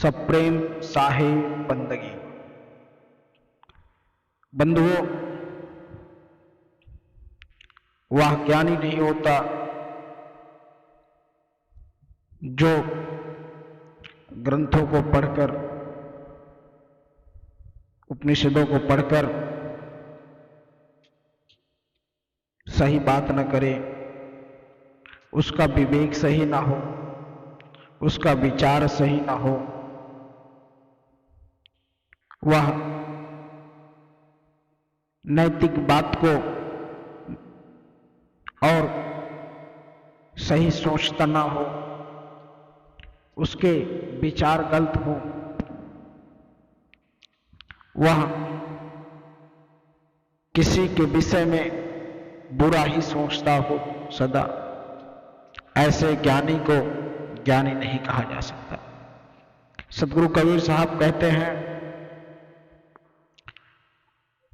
सप्रेम साहे बंदगी। बंधुओं, वह ज्ञानी नहीं होता जो ग्रंथों को पढ़कर, उपनिषदों को पढ़कर सही बात न करे, उसका विवेक सही ना हो, उसका विचार सही ना हो, वह नैतिक बात को और सही सोचता ना हो, उसके विचार गलत हो, वह किसी के विषय में बुरा ही सोचता हो सदा, ऐसे ज्ञानी को ज्ञानी नहीं कहा जा सकता। सदगुरु कबीर साहब कहते हैं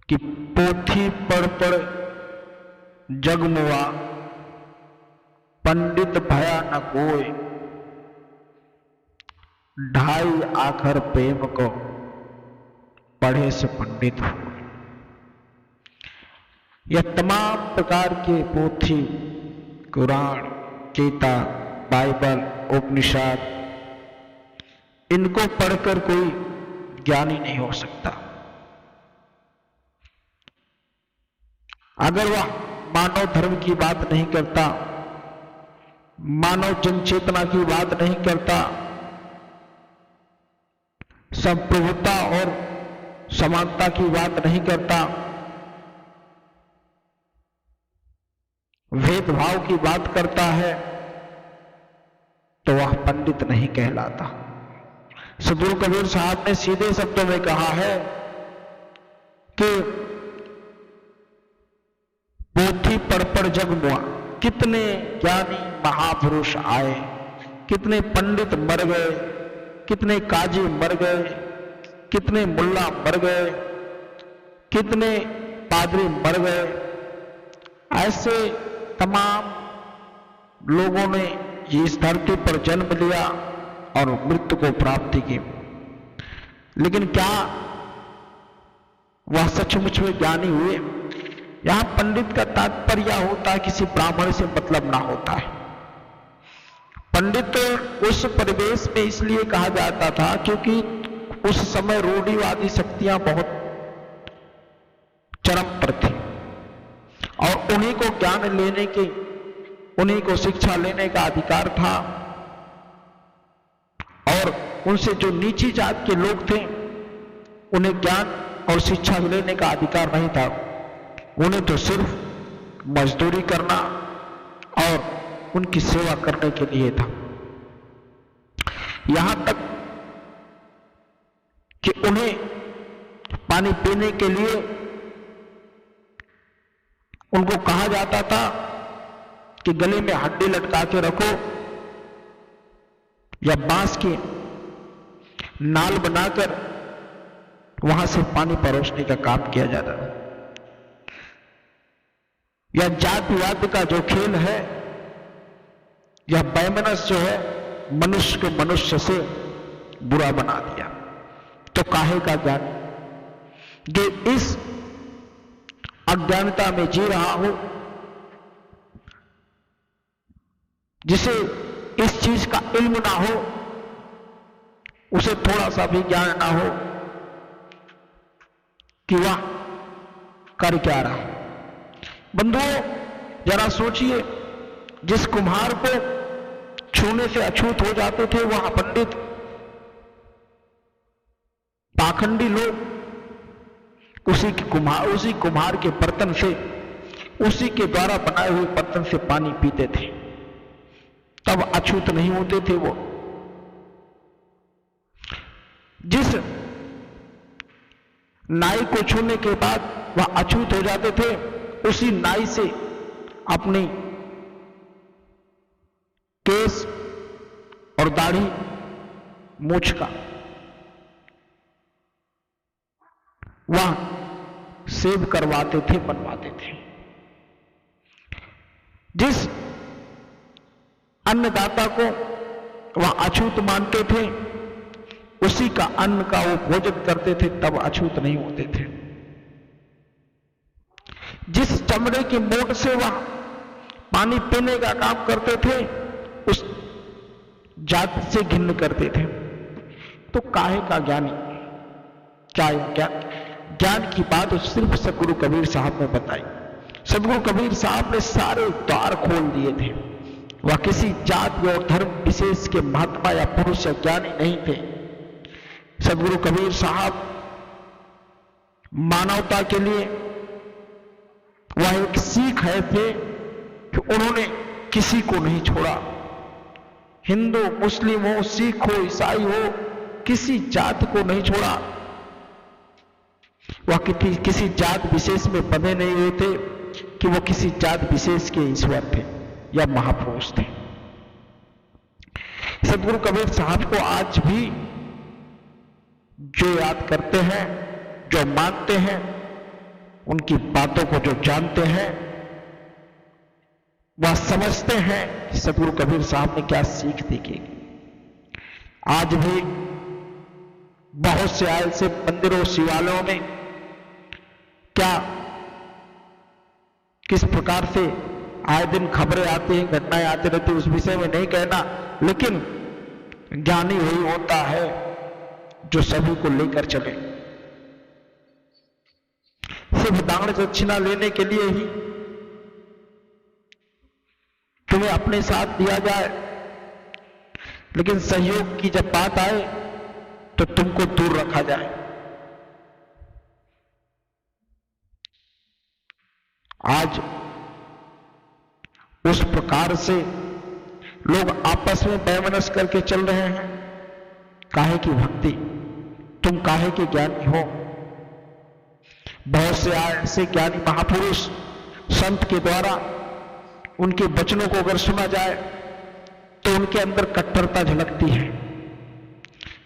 कि पोथी पढ़ पढ़ जग मुआ, पंडित भया न कोय, ढाई आखर प्रेम को पढ़े से पंडित हो। यह तमाम प्रकार के पोथी, कुरान, गीता, बाइबल, उपनिषद, इनको पढ़कर कोई ज्ञानी नहीं हो सकता। अगर वह मानव धर्म की बात नहीं करता, मानव जनचेतना की बात नहीं करता, संप्रभुता और समानता की बात नहीं करता, भेदभाव की बात करता है, तो वह पंडित नहीं कहलाता। सदगुरु कबीर साहब ने सीधे शब्दों में कहा है कि पोथी पढ़ पढ़ जग मुआ, कितने ज्ञानी महापुरुष आए, कितने पंडित मर गए, कितने काजी मर गए, कितने मुल्ला मर गए, कितने पादरी मर गए। ऐसे तमाम लोगों ने इस धरती पर जन्म लिया और मृत्यु को प्राप्ति की, लेकिन क्या वह सचमुच में ज्ञानी हुए? यहां पंडित का तात्पर्य होता है किसी ब्राह्मण से मतलब ना होता है। पंडित उस परिवेश में इसलिए कहा जाता था क्योंकि उस समय रूढ़िवादी शक्तियां बहुत चरम पर थी और उन्हीं को ज्ञान लेने की, उन्हीं को शिक्षा लेने का अधिकार था, और उनसे जो नीची जात के लोग थे उन्हें ज्ञान और शिक्षा लेने का अधिकार नहीं था। उन्हें तो सिर्फ मजदूरी करना और उनकी सेवा करने के लिए था। यहां तक कि उन्हें पानी पीने के लिए उनको कहा जाता था कि गले में हड्डी लटका के रखो या बांस की नाल बनाकर वहां से पानी परोसने का काम किया जाता था। यह जातिवाद का जो खेल है, यह वैमनस्य जो है, मनुष्य को मनुष्य से बुरा बना दिया। तो काहे का ज्ञान जो इस अज्ञानता में जी रहा हो, जिसे इस चीज का इल्म ना हो, उसे थोड़ा सा भी ज्ञान ना हो कि वह कर क्या रहा है। बंधुओं, जरा सोचिए, जिस कुम्हार को छूने से अछूत हो जाते थे वह पंडित, पाखंडी लोग उसी कुम्हार के बर्तन से, उसी के द्वारा बनाए हुए बर्तन से पानी पीते थे, तब अछूत नहीं होते थे। वो जिस नाई को छूने के बाद वह अछूत हो जाते थे, उसी नाई से अपनी केस और दाढ़ी, मूछ का वह सेव करवाते थे, बनवाते थे। जिस अन्नदाता को वह अछूत मानते थे, उसी का अन्न का वो भोजन करते थे, तब अछूत नहीं होते थे। जिस चमड़े की मोट से वह पानी पीने का काम करते थे, उस जाति से घिन्न करते थे। तो काहे का ज्ञानी, क्या ज्ञान? ज्ञान की बात सिर्फ सदगुरु कबीर साहब ने बताई। सदगुरु कबीर साहब ने सारे द्वार खोल दिए थे। वह किसी जाति और धर्म विशेष के महात्मा या पुरुष या ज्ञानी नहीं थे। सदगुरु कबीर साहब मानवता के लिए वह एक सीख है थे कि उन्होंने किसी को नहीं छोड़ा। हिंदू, मुस्लिम हो, सिख हो, ईसाई हो, किसी जाति को नहीं छोड़ा। वह किसी जात विशेष में बंधे नहीं हुए थे कि वो किसी जात विशेष के ईश्वर थे या महापुरुष थे। सदगुरु कबीर साहब को आज भी जो याद करते हैं, जो मानते हैं, उनकी बातों को जो जानते हैं, वह समझते हैं कि सदगुरु कबीर साहब ने क्या सीख दी की। आज भी बहुत से ऐसे मंदिरों, शिवालयों में क्या किस प्रकार से आए दिन खबरें आती हैं, घटनाएं आती रहती, उस विषय में नहीं कहना, लेकिन ज्ञानी वही होता है जो सभी को लेकर चले। सिर्फ दान दक्षिणा लेने के लिए ही तुम्हें अपने साथ दिया जाए, लेकिन सहयोग की जब बात आए तो तुमको दूर रखा जाए। आज उस प्रकार से लोग आपस में वैमनस्य करके चल रहे हैं। काहे की भक्ति, तुम काहे के ज्ञानी हो। बहुत से ऐसे ज्ञानी महापुरुष संत के द्वारा उनके वचनों को अगर सुना जाए तो उनके अंदर कट्टरता झलकती है।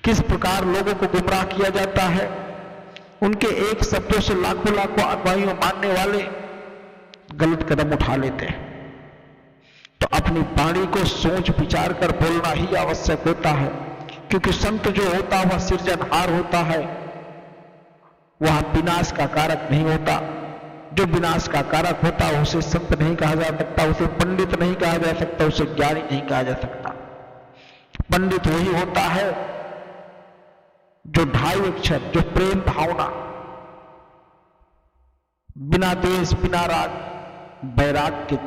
किस प्रकार लोगों को गुमराह किया जाता है। उनके एक शब्दों से लाखों लाखों अगुवाइयों मानने वाले गलत कदम उठा लेते हैं। तो अपनी वाणी को सोच विचार कर बोलना ही आवश्यक होता है, क्योंकि संत जो होता है वह सृजनहार होता है, वह विनाश का कारक नहीं होता। जो विनाश का कारक होता है उसे संत नहीं कहा जा सकता, उसे पंडित नहीं कहा जा सकता, उसे ज्ञानी नहीं कहा जा सकता। पंडित वही होता है जो ढाई अक्षर, जो प्रेम भावना, बिना द्वेष, बिना राग, वैराग्य,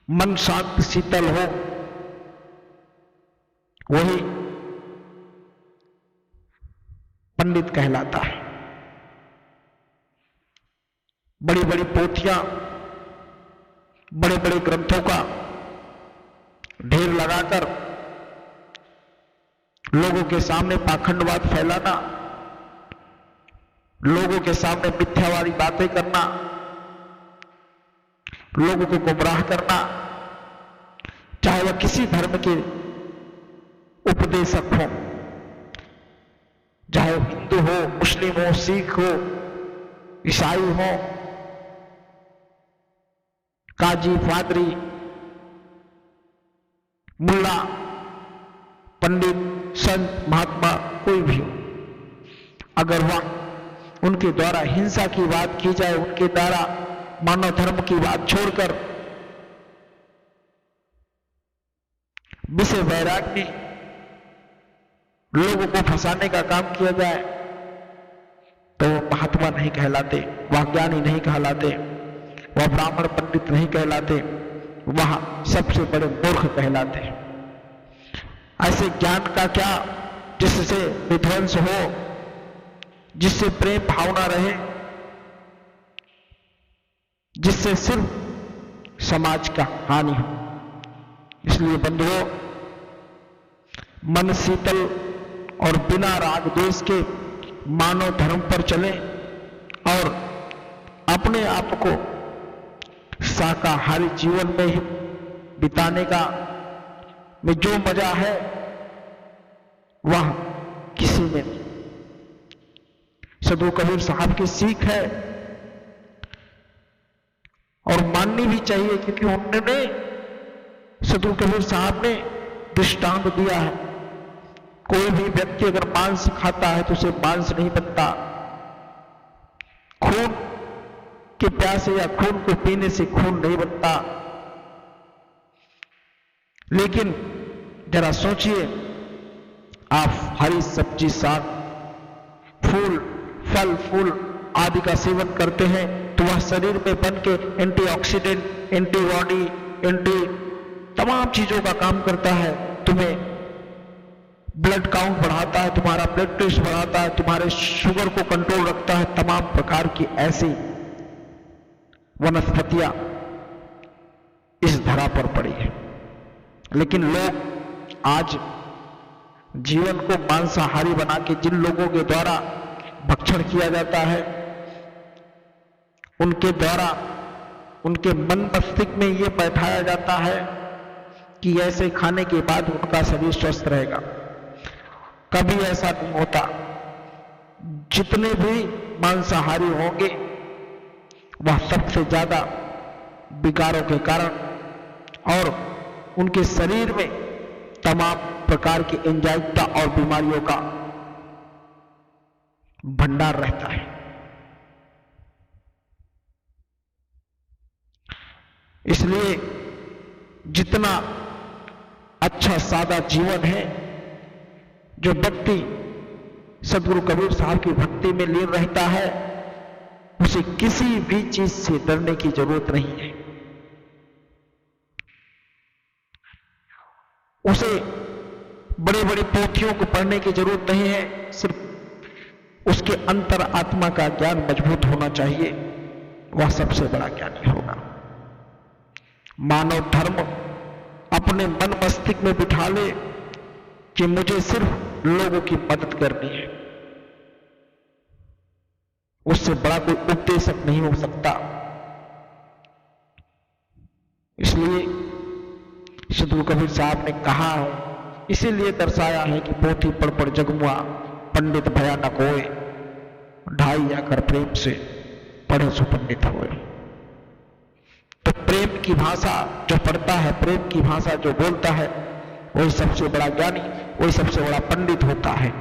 मन शांत शीतल हो, वही पंडित कहलाता है। बड़ी बड़ी पोथियां, बड़े बड़े ग्रंथों का ढेर लगाकर लोगों के सामने पाखंडवाद फैलाना, लोगों के सामने मिथ्यावादी बातें करना, लोगों को गुमराह करना, चाहे वह किसी धर्म के उपदेशक हो, चाहे वो हिंदू हो, मुस्लिम हो, सिख हो, ईसाई हो, काजी, फादरी, मुल्ला, पंडित, संत, महात्मा, कोई भी हो, अगर वह उनके द्वारा हिंसा की बात की जाए, उनके द्वारा मानव धर्म की बात छोड़कर विषय वैराग्य लोगों को फंसाने का काम किया जाए, तो वह महात्मा नहीं कहलाते, वह ज्ञानी नहीं कहलाते, वह ब्राह्मण पंडित नहीं कहलाते, वह सबसे बड़े मूर्ख कहलाते। ऐसे ज्ञान का क्या जिससे विध्वंस हो, जिससे प्रेम भावना रहे, जिससे सिर्फ समाज का हानि हो। इसलिए बंधुओं, मन शीतल और बिना राग द्वेष के मानव धर्म पर चले और अपने आप को शाकाहारी जीवन में ही बिताने का में जो मजा है वह किसी में नहीं। सदगुरु कबीर साहब की सीख है और माननी भी चाहिए, क्योंकि उन्होंने, सदगुरु कबीर साहब ने दृष्टांत दिया है कोई भी व्यक्ति अगर मांस खाता है तो उसे मांस नहीं बनता। खून के प्यासे या खून को पीने से खून नहीं बनता। लेकिन जरा सोचिए, आप हरी सब्जी, साग, फूल, फल फूल आदि का सेवन करते हैं तो वह शरीर में बन के एंटीऑक्सीडेंट, एंटीबॉडी, तमाम चीजों का काम करता है। तुम्हें ब्लड काउंट बढ़ाता है, तुम्हारा ब्लड प्रेशर बढ़ाता है, तुम्हारे शुगर को कंट्रोल रखता है। तमाम प्रकार की ऐसी वनस्पतियां इस धरा पर पड़ी है। लेकिन लोग आज जीवन को मांसाहारी बना के जिन लोगों के द्वारा भक्षण किया जाता है, उनके द्वारा उनके मन मस्तिष्क में यह बैठाया जाता है कि ऐसे खाने के बाद उनका शरीर स्वस्थ रहेगा। कभी ऐसा नहीं होता। जितने भी मांसाहारी होंगे वह सबसे ज्यादा विकारों के कारण और उनके शरीर में तमाम प्रकार की एंजाइटी और बीमारियों का भंडार रहता है। इसलिए जितना अच्छा सादा जीवन है, जो व्यक्ति सदगुरु कबीर साहब की भक्ति में लीन रहता है, उसे किसी भी चीज से डरने की जरूरत नहीं है। उसे बड़े बड़े पोथियों को पढ़ने की जरूरत नहीं है। सिर्फ उसके अंतर आत्मा का ज्ञान मजबूत होना चाहिए, वह सबसे बड़ा ज्ञानी होगा। मानव धर्म अपने मन मस्तिष्क में बिठा ले कि मुझे सिर्फ लोगों की मदद करनी है, उससे बड़ा कोई उपदेशक नहीं हो सकता। इसलिए सदगुरु कबीर साहब ने कहा है, इसीलिए दर्शाया है कि पोथी पढ़ पढ़ जगमुआ, पंडित भया न कोय, ढाई आकर प्रेम से पढ़े सो पंडित होए। तो प्रेम की भाषा जो पढ़ता है, प्रेम की भाषा जो बोलता है, वही सबसे बड़ा ज्ञानी, वही सबसे बड़ा पंडित होता है।